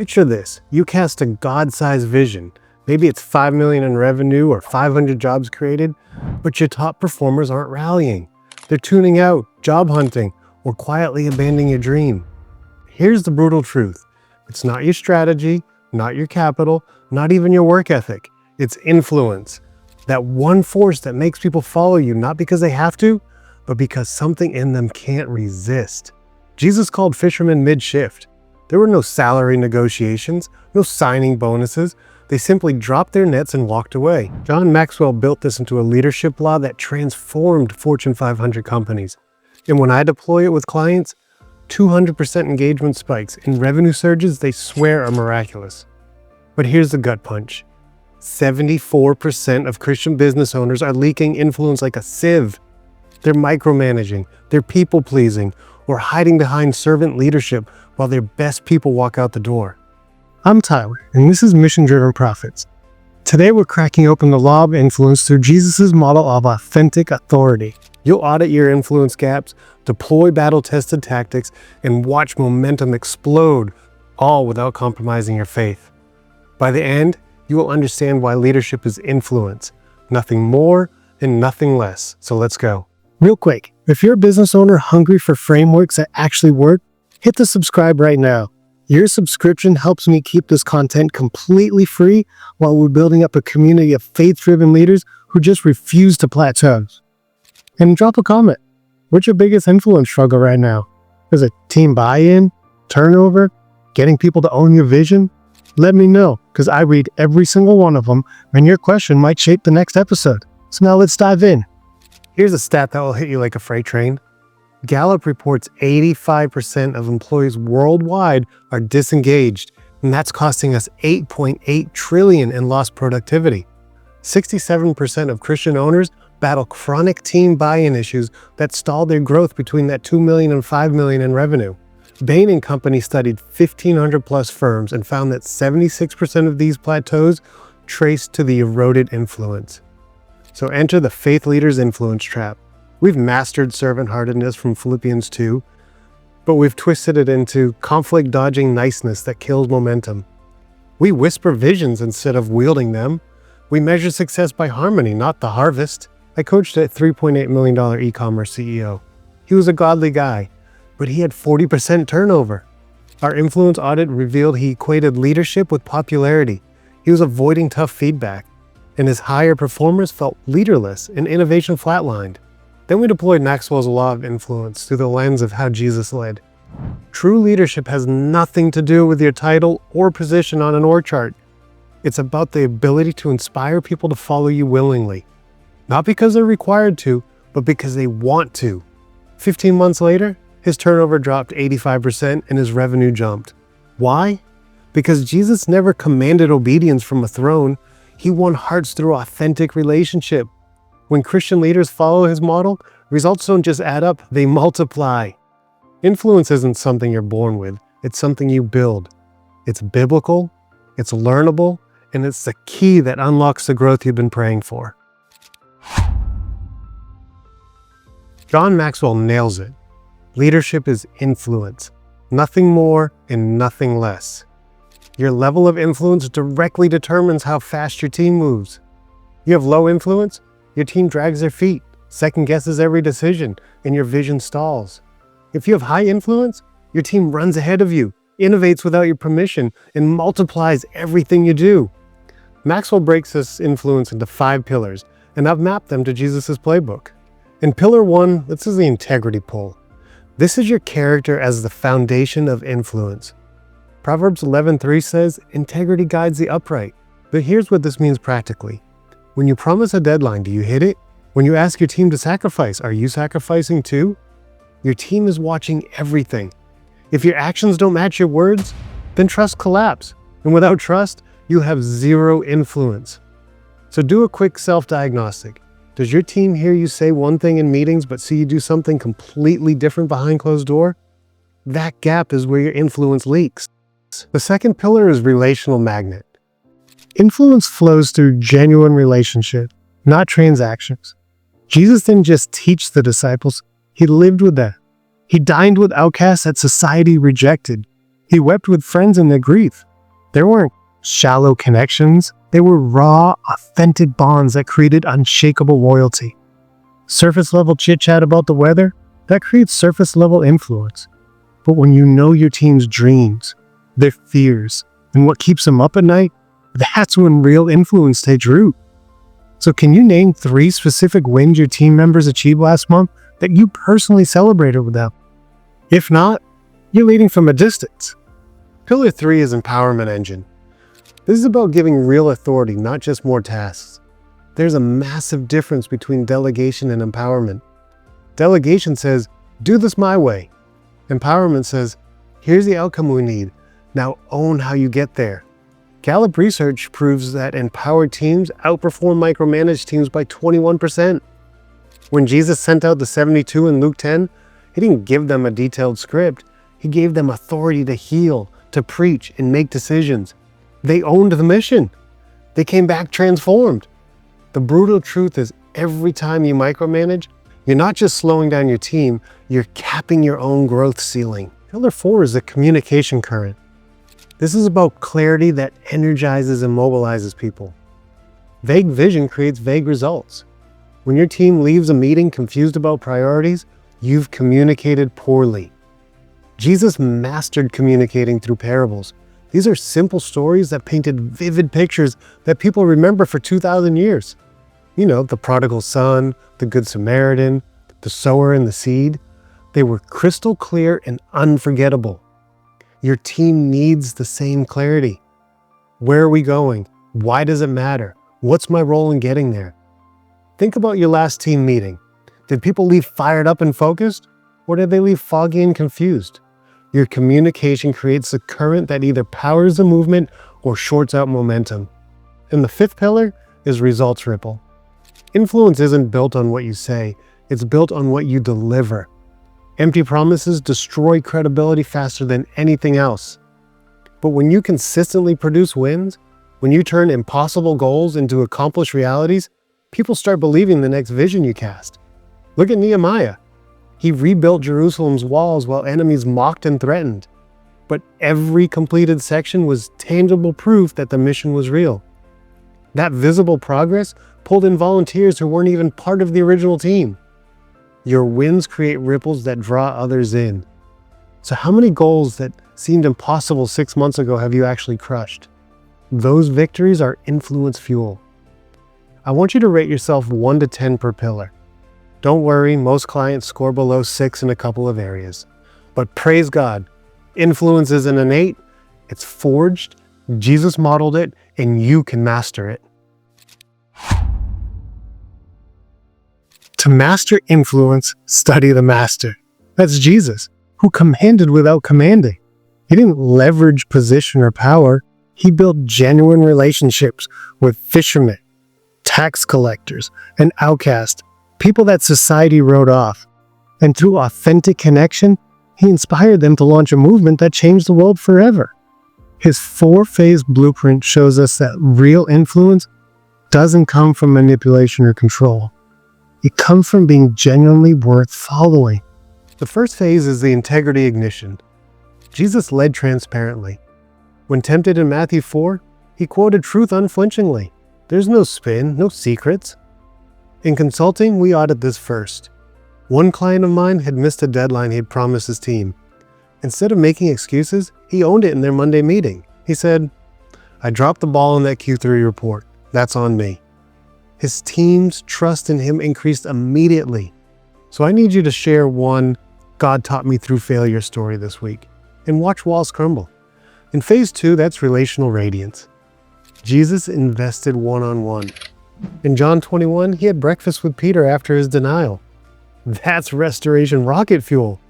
Picture this. You cast a God-sized vision. Maybe it's 5 million in revenue or 500 jobs created, but your top performers aren't rallying. They're tuning out, job hunting, or quietly abandoning your dream. Here's the brutal truth. It's not your strategy, not your capital, not even your work ethic. It's influence. That one force that makes people follow you, not because they have to, but because something in them can't resist. Jesus called fishermen mid-shift. There were no salary negotiations, no signing bonuses. They simply dropped their nets and walked away. John Maxwell built this into a leadership law that transformed Fortune 500 companies. And when I deploy it with clients, 200% engagement spikes and revenue surges they swear are miraculous. But here's the gut punch. 74% of Christian business owners are leaking influence like a sieve. They're micromanaging, they're people-pleasing, or hiding behind servant leadership while their best people walk out the door. I'm Tyler, and this is Mission Driven Profits. Today we're cracking open the law of influence through Jesus' model of authentic authority. You'll audit your influence gaps, deploy battle-tested tactics, and watch momentum explode, all without compromising your faith. By the end, you will understand why leadership is influence, nothing more and nothing less. So let's go. Real quick, if you're a business owner hungry for frameworks that actually work, hit the subscribe right now. Your subscription helps me keep this content completely free while we're building up a community of faith-driven leaders who just refuse to plateau. And drop a comment. What's your biggest influence struggle right now? Is it team buy-in, turnover, getting people to own your vision? Let me know, because I read every single one of them, and your question might shape the next episode. So now let's dive in. Here's a stat that will hit you like a freight train. Gallup reports 85% of employees worldwide are disengaged, and that's costing us $8.8 trillion in lost productivity. 67% of Christian owners battle chronic team buy-in issues that stall their growth between that 2 million and 5 million in revenue. Bain & Company studied 1,500 plus firms and found that 76% of these plateaus traced to the eroded influence. So enter the faith leader's influence trap. We've mastered servant-heartedness from Philippians 2, but we've twisted it into conflict-dodging niceness that kills momentum. We whisper visions instead of wielding them. We measure success by harmony, not the harvest. I coached a $3.8 million e-commerce CEO. He was a godly guy, but he had 40% turnover. Our influence audit revealed he equated leadership with popularity. He was avoiding tough feedback, and his higher performers felt leaderless and innovation flatlined. Then we deployed Maxwell's law of influence through the lens of how Jesus led. True leadership has nothing to do with your title or position on an org chart. It's about the ability to inspire people to follow you willingly. Not because they're required to, but because they want to. 15 months later, his turnover dropped 85% and his revenue jumped. Why? Because Jesus never commanded obedience from a throne. He won hearts through authentic relationship. When Christian leaders follow his model, results don't just add up, they multiply. Influence isn't something you're born with, it's something you build. It's biblical, it's learnable, and it's the key that unlocks the growth you've been praying for. John Maxwell nails it. Leadership is influence, nothing more and nothing less. Your level of influence directly determines how fast your team moves. You have low influence, your team drags their feet, second guesses every decision, and your vision stalls. If you have high influence, your team runs ahead of you, innovates without your permission, and multiplies everything you do. Maxwell breaks this influence into 5 pillars, and I've mapped them to Jesus' playbook. In pillar 1, this is the integrity pull. This is your character as the foundation of influence. Proverbs 11:3 says, integrity guides the upright. But here's what this means practically. When you promise a deadline, do you hit it? When you ask your team to sacrifice, are you sacrificing too? Your team is watching everything. If your actions don't match your words, then trust collapse. And without trust, you'll have zero influence. So do a quick self-diagnostic. Does your team hear you say one thing in meetings but see you do something completely different behind closed door? That gap is where your influence leaks. The second pillar is relational magnet. Influence flows through genuine relationship, not transactions. Jesus didn't just teach the disciples, he lived with them. He dined with outcasts that society rejected. He wept with friends in their grief. There weren't shallow connections. They were raw, authentic bonds that created unshakable loyalty. Surface level chit-chat about the weather, that creates surface level influence. But when you know your team's dreams, their fears, and what keeps them up at night, that's when real influence takes root. So can you name 3 specific wins your team members achieved last month that you personally celebrated with them? If not, you're leading from a distance. Pillar 3 is empowerment engine. This is about giving real authority, not just more tasks. There's a massive difference between delegation and empowerment. Delegation says, do this my way. Empowerment says, here's the outcome we need. Now own how you get there. Gallup research proves that empowered teams outperform micromanaged teams by 21%. When Jesus sent out the 72 in Luke 10, he didn't give them a detailed script. He gave them authority to heal, to preach, and make decisions. They owned the mission. They came back transformed. The brutal truth is, every time you micromanage, you're not just slowing down your team, you're capping your own growth ceiling. Pillar 4 is the communication current. This is about clarity that energizes and mobilizes people. Vague vision creates vague results. When your team leaves a meeting confused about priorities, you've communicated poorly. Jesus mastered communicating through parables. These are simple stories that painted vivid pictures that people remember for 2,000 years. You know, the prodigal son, the good Samaritan, the sower and the seed. They were crystal clear and unforgettable. Your team needs the same clarity. Where are we going? Why does it matter? What's my role in getting there? Think about your last team meeting. Did people leave fired up and focused? Or did they leave foggy and confused? Your communication creates a current that either powers the movement or shorts out momentum. And the 5th pillar is results ripple. Influence isn't built on what you say, it's built on what you deliver. Empty promises destroy credibility faster than anything else. But when you consistently produce wins, when you turn impossible goals into accomplished realities, people start believing the next vision you cast. Look at Nehemiah. He rebuilt Jerusalem's walls while enemies mocked and threatened. But every completed section was tangible proof that the mission was real. That visible progress pulled in volunteers who weren't even part of the original team. Your wins create ripples that draw others in. So how many goals that seemed impossible 6 months ago have you actually crushed? Those victories are influence fuel. I want you to rate yourself 1 to 10 per pillar. Don't worry, most clients score below 6 in a couple of areas. But praise God, influence isn't innate, it's forged, Jesus modeled it, and you can master it. To master influence, study the master. That's Jesus, who commanded without commanding. He didn't leverage position or power. He built genuine relationships with fishermen, tax collectors, and outcasts, people that society wrote off. And through authentic connection, he inspired them to launch a movement that changed the world forever. His 4-phase blueprint shows us that real influence doesn't come from manipulation or control. It comes from being genuinely worth following. The first phase is the integrity ignition. Jesus led transparently. When tempted in Matthew 4, he quoted truth unflinchingly. There's no spin, no secrets. In consulting, we audit this first. One client of mine had missed a deadline he had promised his team. Instead of making excuses, he owned it in their Monday meeting. He said, I dropped the ball on that Q3 report. That's on me. His team's trust in him increased immediately. So I need you to share one God taught me through failure story this week and watch walls crumble. In phase 2, that's relational radiance. Jesus invested one-on-one. In John 21, he had breakfast with Peter after his denial. That's restoration rocket fuel.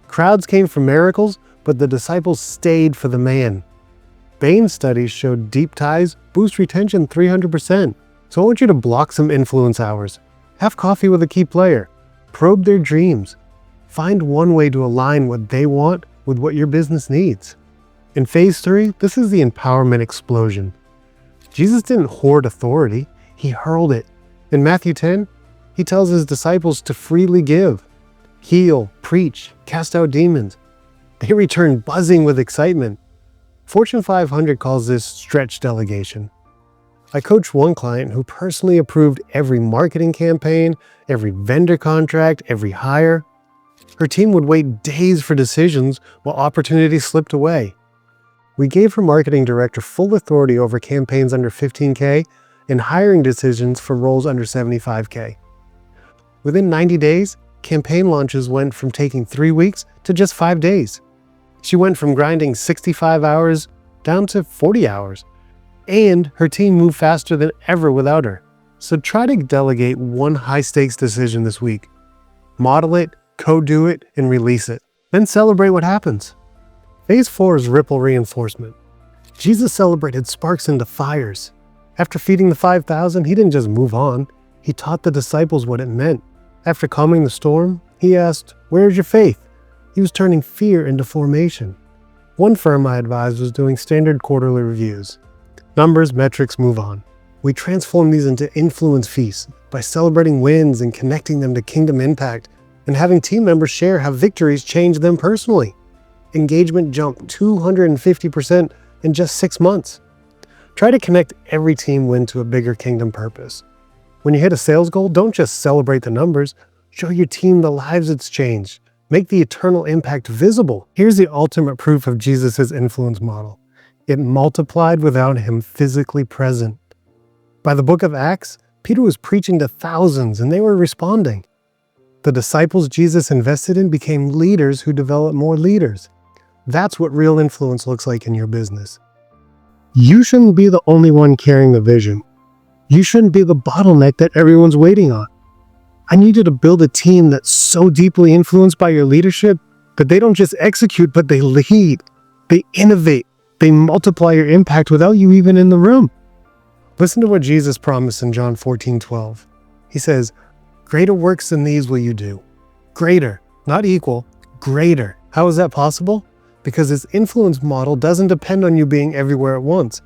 Crowds came for miracles, but the disciples stayed for the man. Bain studies showed deep ties boost retention 300%. So I want you to block some influence hours. Have coffee with a key player. Probe their dreams. Find one way to align what they want with what your business needs. In phase 3, this is the empowerment explosion. Jesus didn't hoard authority, he hurled it. In Matthew 10, he tells his disciples to freely give, heal, preach, cast out demons. They return buzzing with excitement. Fortune 500 calls this stretch delegation. I coached one client who personally approved every marketing campaign, every vendor contract, every hire. Her team would wait days for decisions while opportunities slipped away. We gave her marketing director full authority over campaigns under 15K and hiring decisions for roles under 75K. Within 90 days, campaign launches went from taking 3 weeks to just 5 days. She went from grinding 65 hours down to 40 hours. And her team moved faster than ever without her. So try to delegate one high-stakes decision this week. Model it, co-do it, and release it. Then celebrate what happens. Phase 4 is ripple reinforcement. Jesus celebrated sparks into fires. After feeding the 5,000, he didn't just move on. He taught the disciples what it meant. After calming the storm, he asked, "Where's your faith?" He was turning fear into formation. One firm I advised was doing standard quarterly reviews. Numbers, metrics, move on. We transform these into influence feasts by celebrating wins and connecting them to kingdom impact and having team members share how victories changed them personally. Engagement jumped 250% in just 6 months. Try to connect every team win to a bigger kingdom purpose. When you hit a sales goal, don't just celebrate the numbers. Show your team the lives it's changed. Make the eternal impact visible. Here's the ultimate proof of Jesus' influence model. It multiplied without him physically present. By the book of Acts, Peter was preaching to thousands and they were responding. The disciples Jesus invested in became leaders who developed more leaders. That's what real influence looks like in your business. You shouldn't be the only one carrying the vision. You shouldn't be the bottleneck that everyone's waiting on. I need you to build a team that's so deeply influenced by your leadership that they don't just execute, but they lead. They innovate. They multiply your impact without you even in the room. Listen to what Jesus promised in John 14:12. He says, "Greater works than these will you do." Greater, not equal, greater. How is that possible? Because his influence model doesn't depend on you being everywhere at once.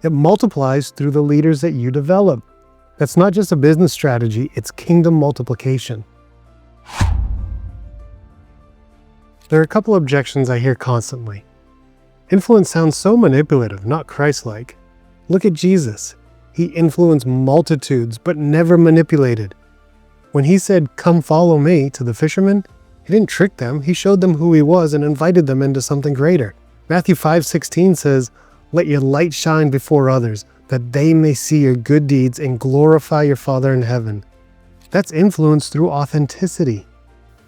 It multiplies through the leaders that you develop. That's not just a business strategy, it's kingdom multiplication. There are a couple objections I hear constantly. Influence sounds so manipulative, not Christ-like. Look at Jesus. He influenced multitudes, but never manipulated. When he said, "Come follow me," to the fishermen, he didn't trick them. He showed them who he was and invited them into something greater. Matthew 5:16 says, "Let your light shine before others, that they may see your good deeds and glorify your Father in heaven." That's influence through authenticity.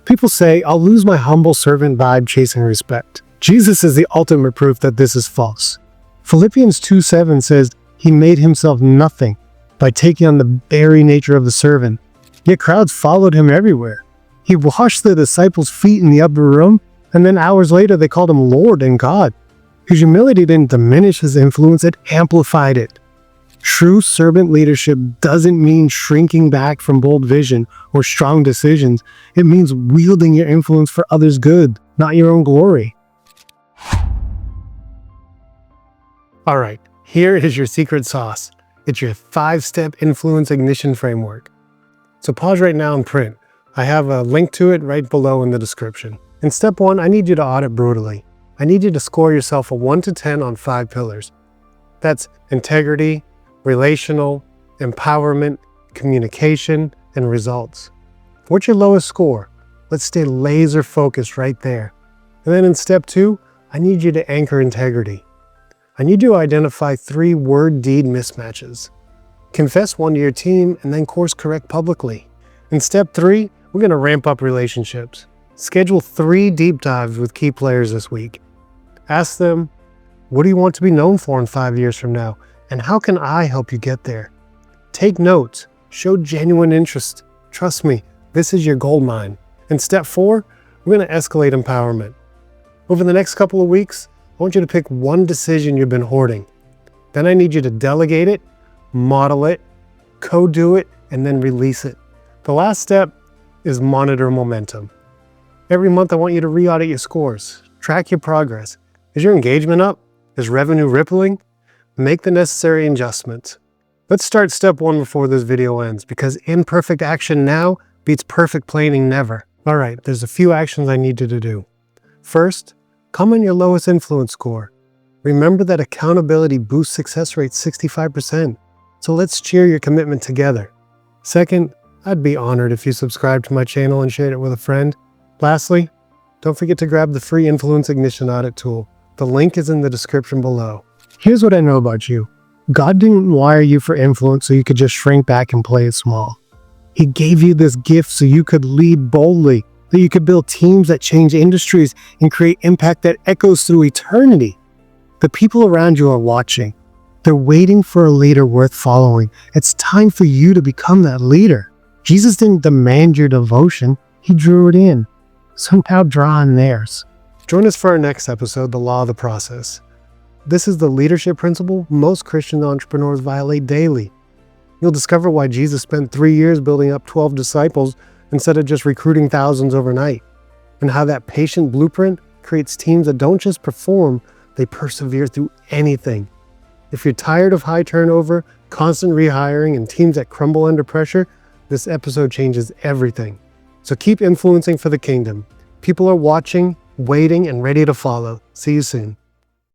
People say, "I'll lose my humble servant vibe chasing respect." Jesus is the ultimate proof that this is false. Philippians 2:7 says, "He made himself nothing by taking on the very nature of the servant." Yet crowds followed him everywhere. He washed the disciples' feet in the upper room, and then hours later they called him Lord and God. His humility didn't diminish his influence, it amplified it. True servant leadership doesn't mean shrinking back from bold vision or strong decisions. It means wielding your influence for others' good, not your own glory. All right, here is your secret sauce. It's your 5-step influence ignition framework. So pause right now and print. I have a link to it right below in the description. In step 1, I need you to audit brutally. I need you to score yourself a 1 to 10 on 5 pillars. That's integrity, relational, empowerment, communication, and results. What's your lowest score? Let's stay laser focused right there. And then in step 2, I need you to anchor integrity. I need you to identify 3 word-deed mismatches. Confess one to your team and then course correct publicly. In step 3, we're going to ramp up relationships. Schedule 3 deep dives with key players this week. Ask them, what do you want to be known for in 5 years from now? And how can I help you get there? Take notes. Show genuine interest. Trust me, this is your gold mine. In step 4, we're going to escalate empowerment. Over the next couple of weeks, I want you to pick one decision you've been hoarding. Then I need you to delegate it, model it, co-do it, and then release it. The last step is monitor momentum. Every month I want you to re-audit your scores. Track your progress. Is your engagement up? Is revenue rippling? Make the necessary adjustments. Let's start step 1 before this video ends, because imperfect action now beats perfect planning never. All right, there's a few actions I need you to do. First, come on your lowest influence score. Remember that accountability boosts success rates 65%. So let's cheer your commitment together. Second, I'd be honored if you subscribe to my channel and shared it with a friend. Lastly, don't forget to grab the free Influence Ignition Audit tool. The link is in the description below. Here's what I know about you. God didn't wire you for influence so you could just shrink back and play it small. He gave you this gift so you could lead boldly, that you could build teams that change industries and create impact that echoes through eternity. The people around you are watching. They're waiting for a leader worth following. It's time for you to become that leader. Jesus didn't demand your devotion. He drew it in. So now draw on theirs. Join us for our next episode, The Law of the Process. This is the leadership principle most Christian entrepreneurs violate daily. You'll discover why Jesus spent 3 years building up 12 disciples instead of just recruiting thousands overnight, and how that patient blueprint creates teams that don't just perform, they persevere through anything. If you're tired of high turnover, constant rehiring, and teams that crumble under pressure, this episode changes everything. So keep influencing for the kingdom. People are watching, waiting, and ready to follow. See you soon.